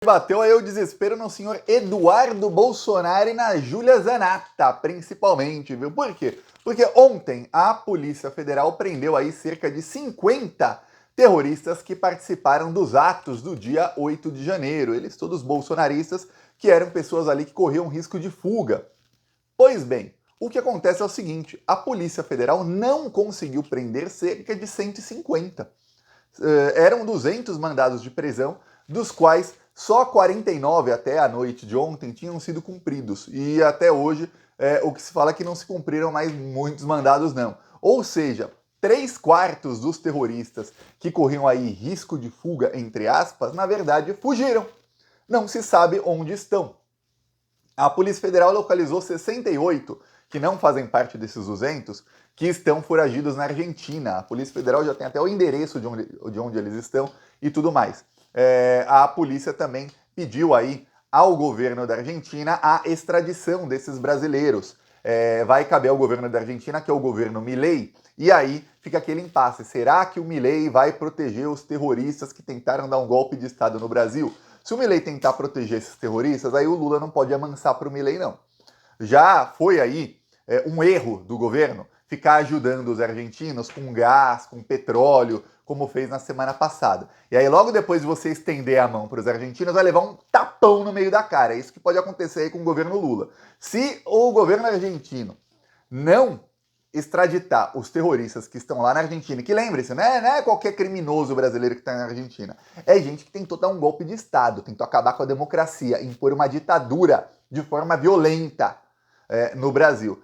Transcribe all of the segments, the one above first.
Bateu aí o desespero no senhor Eduardo Bolsonaro e na Júlia Zanatta, principalmente, viu? Por quê? Porque ontem a Polícia Federal prendeu aí cerca de 50 terroristas que participaram dos atos do dia 8 de janeiro. Eles todos bolsonaristas, que eram pessoas ali que corriam risco de fuga. Pois bem, o que acontece é o seguinte, a Polícia Federal não conseguiu prender cerca de 150. Eram 200 mandados de prisão, dos quais só 49 até a noite de ontem tinham sido cumpridos. E até hoje, o que se fala é que não se cumpriram mais muitos mandados, não. Ou seja, 3/4 dos terroristas que corriam aí risco de fuga, entre aspas, na verdade fugiram. Não se sabe onde estão. A Polícia Federal localizou 68 que não fazem parte desses 200 que estão foragidos na Argentina. A Polícia Federal já tem até o endereço de onde eles estão e tudo mais. A polícia também pediu aí ao governo da Argentina a extradição desses brasileiros. Vai caber ao governo da Argentina, que é o governo Milei, e aí fica aquele impasse. Será que o Milei vai proteger os terroristas que tentaram dar um golpe de Estado no Brasil? Se o Milei tentar proteger esses terroristas, aí o Lula não pode amansar para o Milei, não. Já foi aí um erro do governo ficar ajudando os argentinos com gás, com petróleo, como fez na semana passada. E aí logo depois de você estender a mão para os argentinos, vai levar um tapão no meio da cara. É isso que pode acontecer aí com o governo Lula. Se o governo argentino não extraditar os terroristas que estão lá na Argentina, que lembre-se, não é qualquer criminoso brasileiro que está na Argentina, é gente que tentou dar um golpe de Estado, tentou acabar com a democracia, impor uma ditadura de forma violenta no Brasil.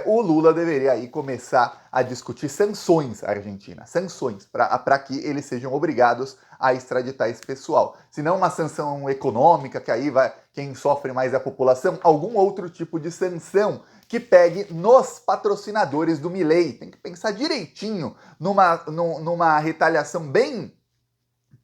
O Lula deveria aí começar a discutir sanções à Argentina, sanções, para que eles sejam obrigados a extraditar esse pessoal. Se não uma sanção econômica, que aí vai quem sofre mais é a população, algum outro tipo de sanção que pegue nos patrocinadores do Milei. Tem que pensar direitinho numa retaliação bem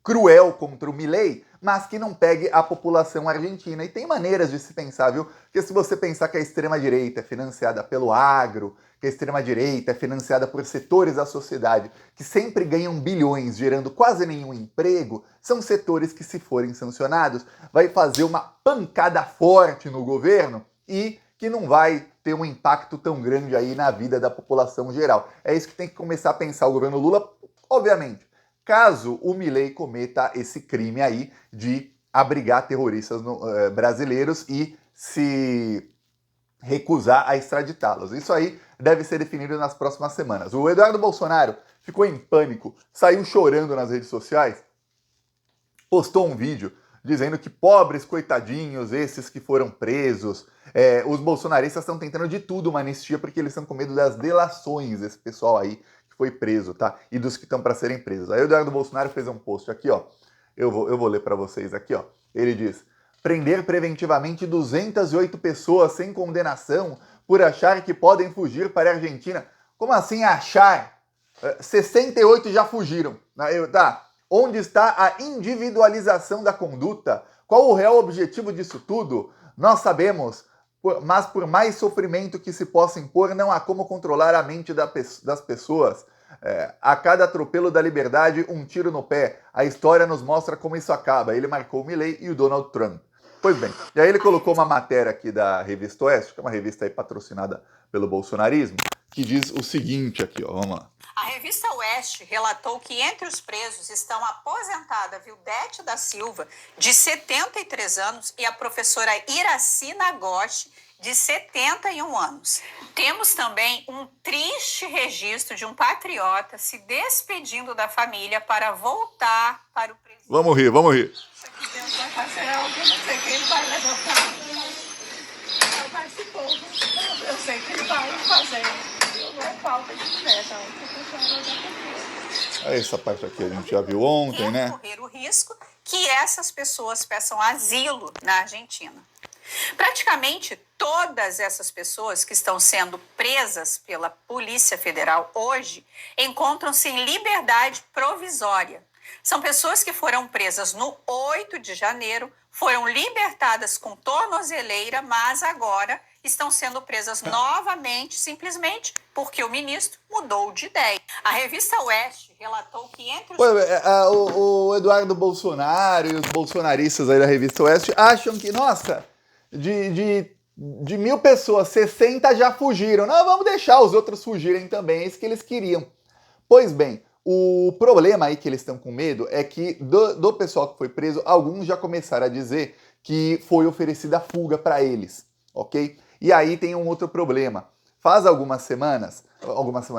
cruel contra o Milei, mas que não pegue a população argentina. E tem maneiras de se pensar, viu? Porque se você pensar que a extrema-direita é financiada pelo agro, que a extrema-direita é financiada por setores da sociedade que sempre ganham bilhões, gerando quase nenhum emprego, são setores que, se forem sancionados, vai fazer uma pancada forte no governo e que não vai ter um impacto tão grande aí na vida da população geral. É isso que tem que começar a pensar o governo Lula, obviamente. Caso o Milei cometa esse crime aí de abrigar terroristas brasileiros e se recusar a extraditá-los. Isso aí deve ser definido nas próximas semanas. O Eduardo Bolsonaro ficou em pânico, saiu chorando nas redes sociais, postou um vídeo dizendo que pobres coitadinhos, esses que foram presos, os bolsonaristas estão tentando de tudo uma anistia porque eles estão com medo das delações desse pessoal aí que foi preso, tá? E dos que estão para serem presos. Aí o Eduardo Bolsonaro fez um post aqui, ó. Eu vou ler para vocês aqui, ó. Ele diz: prender preventivamente 208 pessoas sem condenação por achar que podem fugir para a Argentina. Como assim achar? 68 já fugiram. Tá. Onde está a individualização da conduta? Qual o real objetivo disso tudo? Nós sabemos, mas por mais sofrimento que se possa impor, não há como controlar a mente das pessoas. A cada atropelo da liberdade, um tiro no pé. A história nos mostra como isso acaba. Ele marcou o Milei e o Donald Trump. Pois bem, e aí ele colocou uma matéria aqui da Revista Oeste, que é uma revista aí patrocinada pelo bolsonarismo, que diz o seguinte aqui, ó, vamos lá. A revista Oeste relatou que entre os presos estão a aposentada Vildete da Silva, de 73 anos, e a professora Iraci Nagoshi, de 71 anos. Temos também um triste registro de um patriota se despedindo da família para voltar para o presídio. Vamos rir, vamos rir. Isso aqui Deus vai fazer algo, eu não sei quem ele vai levantar. Não vai se pôr. Eu sei que ele vai fazer. Não é falta de fé, não. Essa parte aqui a gente já viu ontem, né? Correr o risco que essas pessoas peçam asilo na Argentina. Praticamente todas essas pessoas que estão sendo presas pela Polícia Federal hoje encontram-se em liberdade provisória. São pessoas que foram presas no 8 de janeiro, foram libertadas com tornozeleira, mas agora estão sendo presas novamente, simplesmente porque o ministro mudou de ideia. A revista Oeste relatou que entre os... O Eduardo Bolsonaro e os bolsonaristas aí da revista Oeste acham que, nossa, de 1.000 pessoas, 60 já fugiram. Não, vamos deixar os outros fugirem também, é isso que eles queriam. Pois bem, o problema aí que eles estão com medo é que do pessoal que foi preso, alguns já começaram a dizer que foi oferecida fuga para eles, ok? E aí tem um outro problema. Faz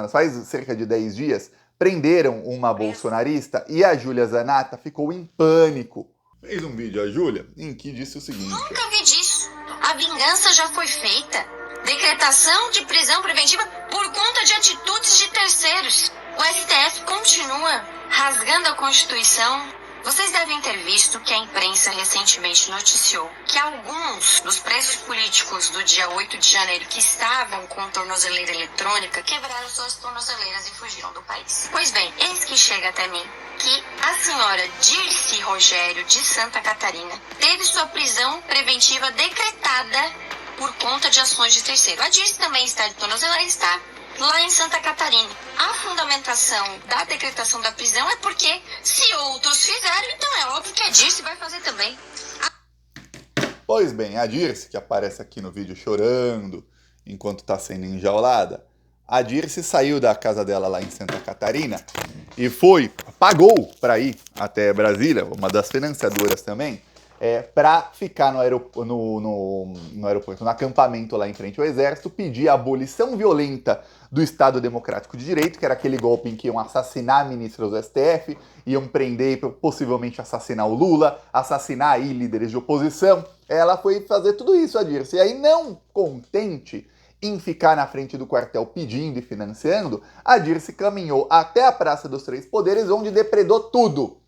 faz cerca de 10 dias, prenderam uma bolsonarista e a Júlia Zanatta ficou em pânico. Fez um vídeo a Júlia em que disse o seguinte: nunca vi disso. A vingança já foi feita. Decretação de prisão preventiva por conta de atitudes de terceiros. O STF continua rasgando a Constituição. Vocês devem ter visto que a imprensa recentemente noticiou que alguns dos presos políticos do dia 8 de janeiro que estavam com tornozeleira eletrônica quebraram suas tornozeleiras e fugiram do país. Pois bem, eis que chega até mim que a senhora Dirce Rogério de Santa Catarina teve sua prisão preventiva decretada por conta de ações de terceiro. A Dirce também está de tornozeleira e está lá em Santa Catarina. A fundamentação da decretação da prisão é porque se outros fizeram, então é óbvio que a Dirce vai fazer também. Pois bem, a Dirce, que aparece aqui no vídeo chorando enquanto está sendo enjaulada, a Dirce saiu da casa dela lá em Santa Catarina e pagou para ir até Brasília, uma das financiadoras também, para ficar no aeroporto, no acampamento lá em frente ao Exército, pedir a abolição violenta do Estado Democrático de Direito, que era aquele golpe em que iam assassinar ministros do STF, iam prender e possivelmente assassinar o Lula, assassinar aí líderes de oposição. Ela foi fazer tudo isso, a Dirce. E aí, não contente em ficar na frente do quartel pedindo e financiando, a Dirce caminhou até a Praça dos Três Poderes, onde depredou tudo.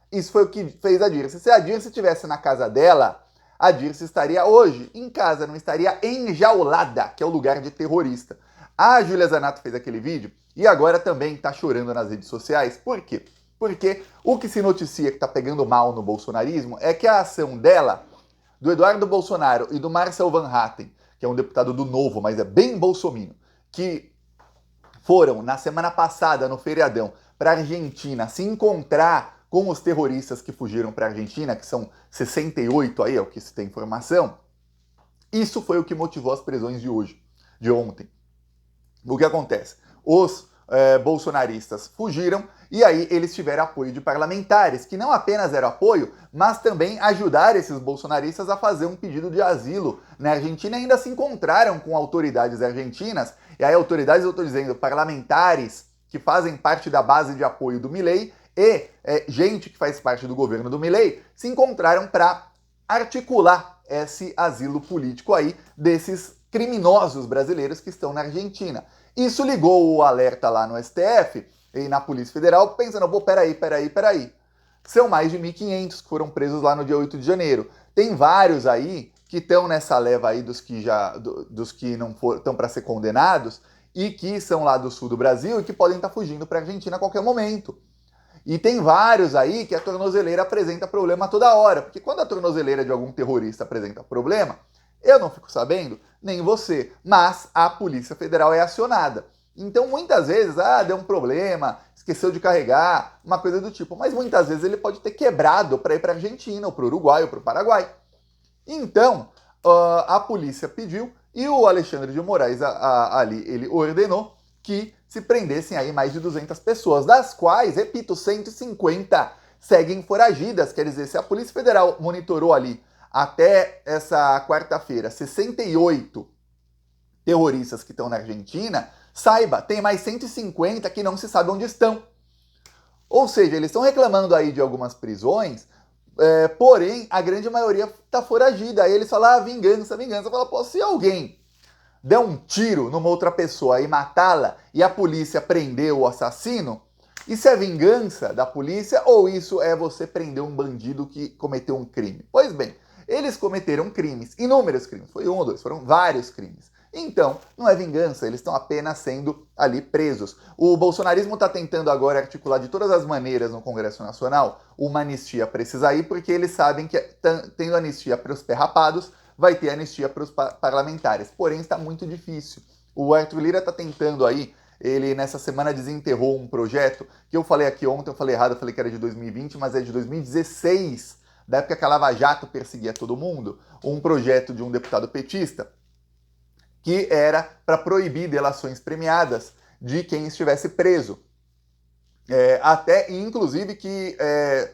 Isso foi o que fez a Dirce. Se a Dirce estivesse na casa dela, a Dirce estaria hoje em casa, não estaria enjaulada, que é o lugar de terrorista. A Júlia Zanatta fez aquele vídeo e agora também está chorando nas redes sociais. Por quê? Porque o que se noticia que está pegando mal no bolsonarismo é que a ação dela, do Eduardo Bolsonaro e do Marcel Van Hatten, que é um deputado do Novo, mas é bem bolsominion, que foram na semana passada, no feriadão, para a Argentina se encontrar com os terroristas que fugiram para a Argentina, que são 68 aí, é o que se tem informação. Isso foi o que motivou as prisões de ontem. O que acontece? Os bolsonaristas fugiram e aí eles tiveram apoio de parlamentares, que não apenas deram apoio, mas também ajudaram esses bolsonaristas a fazer um pedido de asilo na Argentina e ainda se encontraram com autoridades argentinas. E aí autoridades, eu estou dizendo, parlamentares que fazem parte da base de apoio do Milei e gente que faz parte do governo do Milei se encontraram para articular esse asilo político aí desses criminosos brasileiros que estão na Argentina. Isso ligou o alerta lá no STF e na Polícia Federal, pensando, peraí. São mais de 1.500 que foram presos lá no dia 8 de janeiro. Tem vários aí que estão nessa leva aí dos que não estão para ser condenados e que são lá do sul do Brasil e que podem estar fugindo para a Argentina a qualquer momento. E tem vários aí que a tornozeleira apresenta problema toda hora, porque quando a tornozeleira de algum terrorista apresenta problema, eu não fico sabendo, nem você, mas a Polícia Federal é acionada. Então, muitas vezes, deu um problema, esqueceu de carregar, uma coisa do tipo, mas muitas vezes ele pode ter quebrado para ir para a Argentina, ou para o Uruguai, ou para o Paraguai. Então, a polícia pediu e o Alexandre de Moraes ali, ele ordenou que se prendessem aí mais de 200 pessoas, das quais, repito, 150 seguem foragidas. Quer dizer, se a Polícia Federal monitorou ali até essa quarta-feira 68 terroristas que estão na Argentina, saiba, tem mais 150 que não se sabe onde estão. Ou seja, eles estão reclamando aí de algumas prisões, porém, a grande maioria está foragida. Aí eles falam, vingança. Fala, se alguém der um tiro numa outra pessoa e matá-la e a polícia prender o assassino, isso é vingança da polícia ou isso é você prender um bandido que cometeu um crime? Pois bem, eles cometeram crimes, inúmeros crimes, foi 1 ou 2, foram vários crimes. Então, não é vingança, eles estão apenas sendo ali presos. O bolsonarismo está tentando agora articular de todas as maneiras no Congresso Nacional uma anistia para esses aí, porque eles sabem que tendo anistia para os perrapados, vai ter anistia para os parlamentares. Porém, está muito difícil. O Arthur Lira está tentando aí, ele nessa semana desenterrou um projeto, que eu falei aqui ontem, eu falei errado, eu falei que era de 2020, mas é de 2016, da época que a Lava Jato perseguia todo mundo, um projeto de um deputado petista, que era para proibir delações premiadas de quem estivesse preso. Até, inclusive, que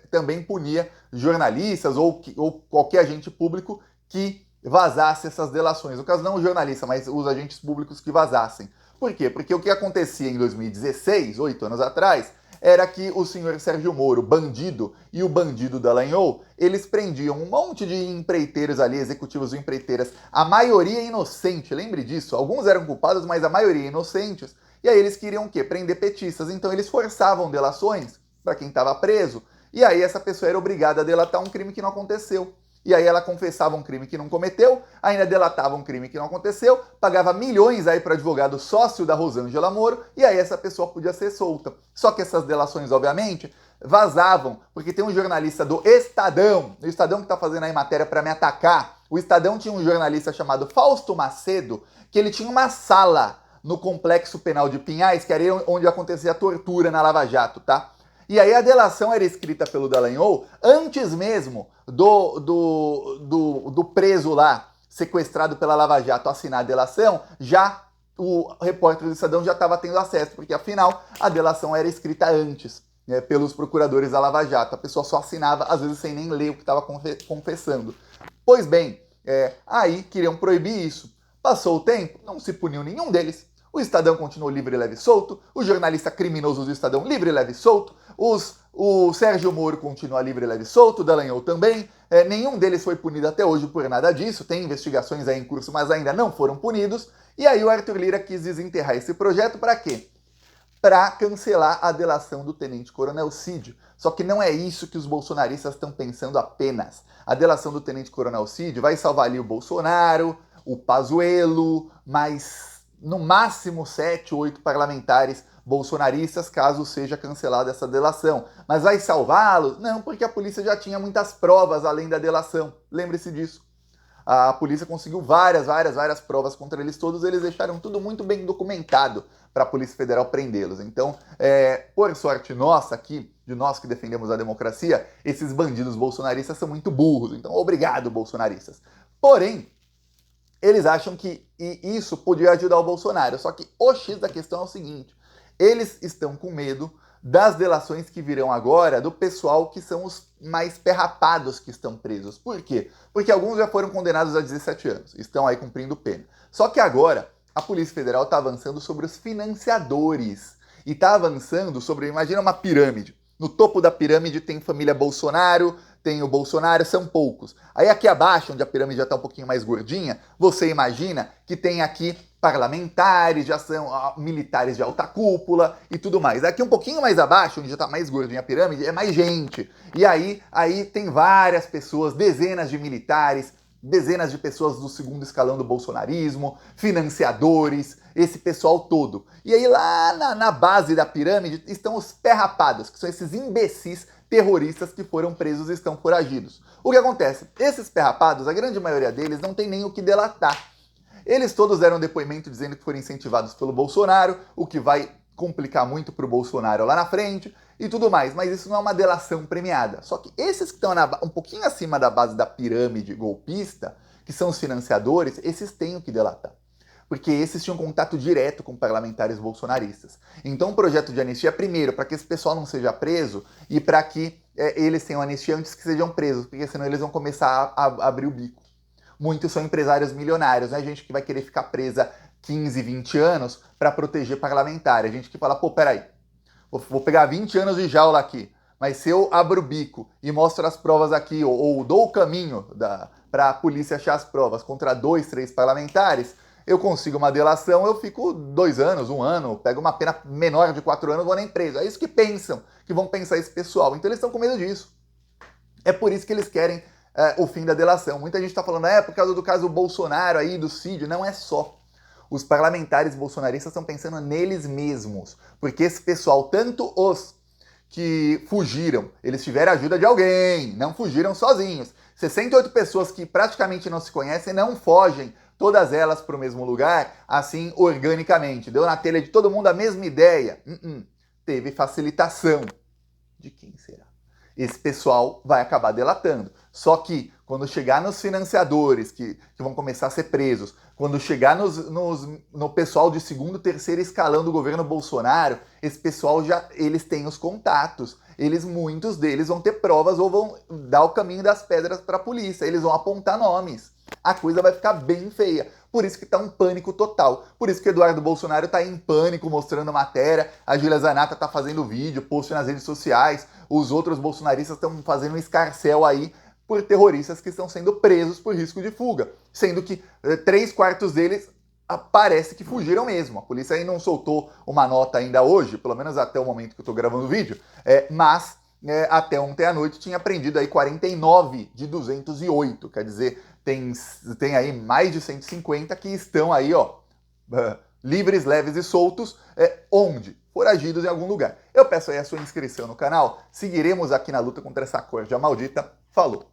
também punia jornalistas ou qualquer agente público que vazasse essas delações. No caso, não o jornalista, mas os agentes públicos que vazassem. Por quê? Porque o que acontecia em 2016, 8 anos atrás, era que o senhor Sérgio Moro, bandido, e o bandido Dallagnol, eles prendiam um monte de empreiteiros ali, executivos de empreiteiras, a maioria inocente, lembre disso, alguns eram culpados, mas a maioria inocentes, e aí eles queriam o quê? Prender petistas, então eles forçavam delações para quem estava preso, e aí essa pessoa era obrigada a delatar um crime que não aconteceu. E aí ela confessava um crime que não cometeu, ainda delatava um crime que não aconteceu, pagava milhões aí para o advogado sócio da Rosângela Moro, e aí essa pessoa podia ser solta. Só que essas delações, obviamente, vazavam, porque tem um jornalista do Estadão, o Estadão que está fazendo aí matéria para me atacar, o Estadão tinha um jornalista chamado Fausto Macedo, que ele tinha uma sala no Complexo Penal de Pinhais, que era onde acontecia a tortura na Lava Jato, tá? E aí a delação era escrita pelo Dallagnol antes mesmo do preso lá, sequestrado pela Lava Jato, assinar a delação, já o repórter do Estadão já estava tendo acesso, porque afinal a delação era escrita antes, né, pelos procuradores da Lava Jato. A pessoa só assinava, às vezes sem nem ler o que estava confessando. Pois bem, aí queriam proibir isso. Passou o tempo, não se puniu nenhum deles. O Estadão continuou livre, leve e solto. O jornalista criminoso do Estadão livre, leve e solto. O Sérgio Moro continua livre, leve e solto. O Dallagnol também. Nenhum deles foi punido até hoje por nada disso. Tem investigações aí em curso, mas ainda não foram punidos. E aí o Arthur Lira quis desenterrar esse projeto para quê? Para cancelar a delação do tenente-coronel Cid. Só que não é isso que os bolsonaristas estão pensando apenas. A delação do tenente-coronel Cid vai salvar ali o Bolsonaro, o Pazuello, mas no máximo 7 ou 8 parlamentares bolsonaristas, caso seja cancelada essa delação. Mas vai salvá-los? Não, porque a polícia já tinha muitas provas além da delação. Lembre-se disso. A polícia conseguiu várias provas contra eles todos, eles deixaram tudo muito bem documentado para a Polícia Federal prendê-los. Então, por sorte nossa aqui, de nós que defendemos a democracia, esses bandidos bolsonaristas são muito burros. Então, obrigado, bolsonaristas. Porém, eles acham que isso podia ajudar o Bolsonaro. Só que o X da questão é o seguinte: eles estão com medo das delações que virão agora do pessoal que são os mais perrapados que estão presos. Por quê? Porque alguns já foram condenados a 17 anos, estão aí cumprindo pena. Só que agora a Polícia Federal está avançando sobre os financiadores. E está avançando sobre, imagina uma pirâmide. No topo da pirâmide tem família Bolsonaro, tem o Bolsonaro, são poucos. Aí aqui abaixo, onde a pirâmide já está um pouquinho mais gordinha, você imagina que tem aqui parlamentares, já são militares de alta cúpula e tudo mais. Aqui um pouquinho mais abaixo, onde já está mais gordinha a pirâmide, é mais gente. E aí tem várias pessoas, dezenas de militares, dezenas de pessoas do segundo escalão do bolsonarismo, financiadores, esse pessoal todo. E aí lá na base da pirâmide estão os perrapados, que são esses imbecis terroristas que foram presos e estão foragidos. O que acontece? Esses perrapados, a grande maioria deles, não tem nem o que delatar. Eles todos deram depoimento dizendo que foram incentivados pelo Bolsonaro, o que vai complicar muito para o Bolsonaro lá na frente e tudo mais, mas isso não é uma delação premiada. Só que esses que estão um pouquinho acima da base da pirâmide golpista, que são os financiadores, esses têm o que delatar. Porque esses tinham contato direto com parlamentares bolsonaristas. Então o projeto de anistia é primeiro para que esse pessoal não seja preso e para que eles tenham anistia antes que sejam presos, porque senão eles vão começar a abrir o bico. Muitos são empresários milionários, né? Gente que vai querer ficar presa 15, 20 anos para proteger parlamentar. A gente que fala, pô, peraí, vou pegar 20 anos de jaula aqui, mas se eu abro o bico e mostro as provas aqui, ou dou o caminho para a polícia achar as provas contra 2, 3 parlamentares, eu consigo uma delação, eu fico 2 anos, 1 ano, pego uma pena menor de 4 anos, vou nem preso. É isso que pensam, que vão pensar esse pessoal. Então eles estão com medo disso. É por isso que eles querem o fim da delação. Muita gente está falando, por causa do caso Bolsonaro aí, do Cid. Não é só. Os parlamentares bolsonaristas estão pensando neles mesmos. Porque esse pessoal, tanto os que fugiram, eles tiveram ajuda de alguém, não fugiram sozinhos. 68 pessoas que praticamente não se conhecem não fogem todas elas para o mesmo lugar, assim, organicamente. Deu na telha de todo mundo a mesma ideia. Teve facilitação. De quem será? Esse pessoal vai acabar delatando. Só que quando chegar nos financiadores, que vão começar a ser presos, quando chegar no pessoal de segundo, terceiro escalão do governo Bolsonaro, esse pessoal eles têm os contatos. Muitos deles vão ter provas ou vão dar o caminho das pedras para a polícia. Eles vão apontar nomes. A coisa vai ficar bem feia. Por isso que tá um pânico total. Por isso que Eduardo Bolsonaro tá em pânico, mostrando matéria. A Júlia Zanatta tá fazendo vídeo, post nas redes sociais. Os outros bolsonaristas estão fazendo um escarcéu aí por terroristas que estão sendo presos por risco de fuga. Sendo que 3/4 deles parece que fugiram mesmo. A polícia aí não soltou uma nota ainda hoje, pelo menos até o momento que eu tô gravando o vídeo, mas até ontem à noite tinha prendido aí 49 de 208. Quer dizer, tem aí mais de 150 que estão aí, livres, leves e soltos, onde? Foragidos em algum lugar. Eu peço aí a sua inscrição no canal. Seguiremos aqui na luta contra essa corja maldita. Falou!